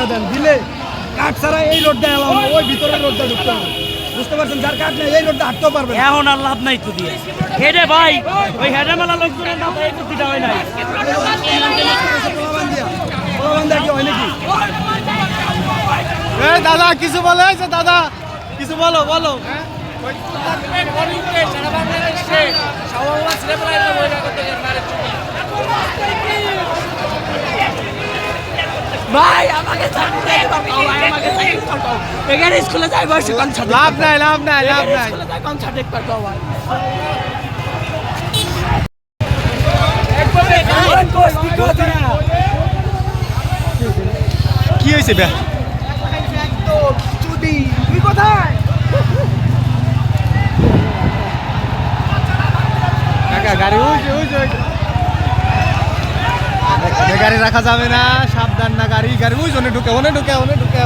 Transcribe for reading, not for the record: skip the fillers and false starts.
দিয়ে দেন, দিলে কাঠ ছাড়া এই রোডটা এলাম না, ওই ভিতরের রোডটা ঢুকতে হবে। বুঝতে পারছেন, যার কাঠ নেই এই রোডটা হাঁটতেও পারবে না। এখন আর লাভ নাই তো দিয়ে হেডে ভাই, ওই হেডে মেলা লোকজনের না এই বুদ্ধিটা হয় নাই। পোলাবান দিয়া কি হয় নাকি? দাদা কিছু বলো, দাদা কিছু বলো বলো। ভাই আমাকে এখানে স্কুলে যাই বসে কোন ছাড় লাভ নাই লাভ নাই লাভ নাই। কোন ছাড় দেখতে পারতো ভাই কি হয়েছে বে? গাড়ি গাড়ি রাখা যাবে না, সাবধান না, গাড়ি গাড়ি ওই জন্য ঢুকে, ওনে ঢুকে, ওনে ঢুকে।